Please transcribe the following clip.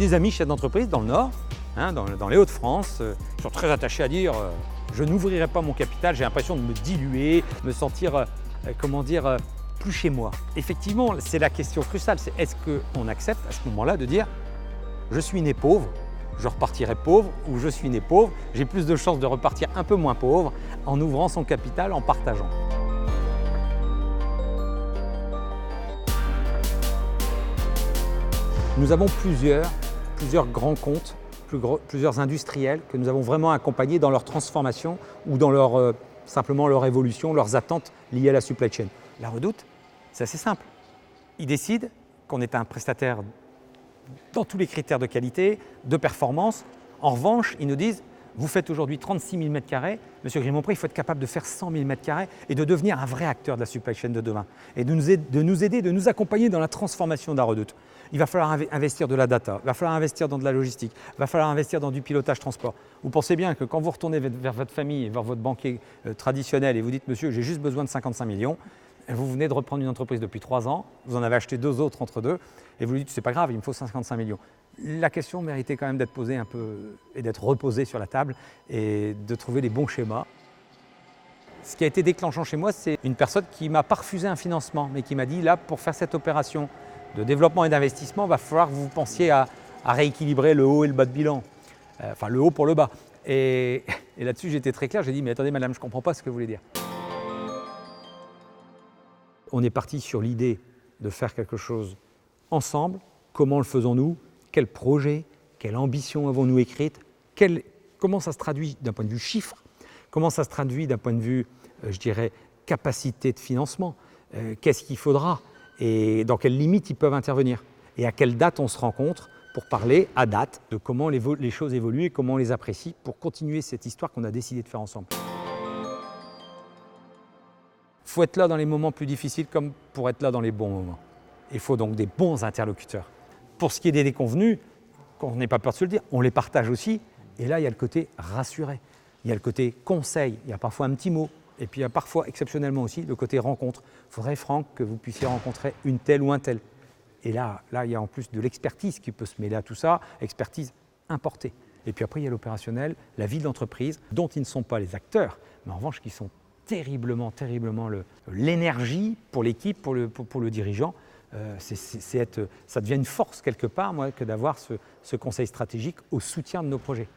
des amis chefs d'entreprise dans le Nord, hein, dans les Hauts-de-France, qui sont très attachés à dire je n'ouvrirai pas mon capital, j'ai l'impression de me diluer, me sentir, plus chez moi. Effectivement, c'est la question cruciale, c'est est-ce qu'on accepte à ce moment-là de dire je suis né pauvre, je repartirai pauvre, ou je suis né pauvre, j'ai plus de chances de repartir un peu moins pauvre en ouvrant son capital, en partageant. Nous avons plusieurs grands comptes, plusieurs industriels que nous avons vraiment accompagnés dans leur transformation ou dans simplement leur évolution, leurs attentes liées à la supply chain. La Redoute, c'est assez simple. Ils décident qu'on est un prestataire dans tous les critères de qualité, de performance. En revanche, ils nous disent vous faites aujourd'hui 36 000 m², Monsieur Grimonpré, il faut être capable de faire 100 000 m² et de devenir un vrai acteur de la supply chain de demain et de nous aider, de nous accompagner dans la transformation de la Redoute. Il va falloir investir de la data, il va falloir investir dans de la logistique, il va falloir investir dans du pilotage transport. Vous pensez bien que quand vous retournez vers votre famille et vers votre banquier traditionnel et vous dites « Monsieur, j'ai juste besoin de 55 millions », vous venez de reprendre une entreprise depuis 3 ans, vous en avez acheté 2 autres entre deux et vous lui dites « C'est pas grave, il me faut 55 millions ». La question méritait quand même d'être posée un peu et d'être reposée sur la table et de trouver les bons schémas. Ce qui a été déclenchant chez moi, c'est une personne qui m'a pas refusé un financement, mais qui m'a dit là, pour faire cette opération de développement et d'investissement, il va falloir que vous pensiez à rééquilibrer le haut et le bas de bilan, enfin le haut pour le bas. Et là-dessus, j'étais très clair, j'ai dit mais attendez madame, je ne comprends pas ce que vous voulez dire. On est parti sur l'idée de faire quelque chose ensemble. Comment le faisons-nous? Quel projet? Quelle ambition avons-nous écrite? Comment ça se traduit d'un point de vue chiffre? Comment ça se traduit d'un point de vue, je dirais, capacité de financement? Qu'est-ce qu'il faudra? Et dans quelles limites ils peuvent intervenir? Et à quelle date on se rencontre pour parler à date de comment les choses évoluent et comment on les apprécie pour continuer cette histoire qu'on a décidé de faire ensemble. Il faut être là dans les moments plus difficiles comme pour être là dans les bons moments. Il faut donc des bons interlocuteurs. Pour ce qui est des déconvenus, on n'est pas peur de se le dire, on les partage aussi. Et là, il y a le côté rassuré, il y a le côté conseil, il y a parfois un petit mot. Et puis il y a parfois, exceptionnellement aussi, le côté rencontre. Il faudrait, Franck, que vous puissiez rencontrer une telle ou un tel. Et là, il y a en plus de l'expertise qui peut se mêler à tout ça, expertise importée. Et puis après, il y a l'opérationnel, la vie de l'entreprise, dont ils ne sont pas les acteurs, mais en revanche, qui sont terriblement l'énergie pour l'équipe, pour le dirigeant. Ça devient une force quelque part, moi, que d'avoir ce conseil stratégique au soutien de nos projets.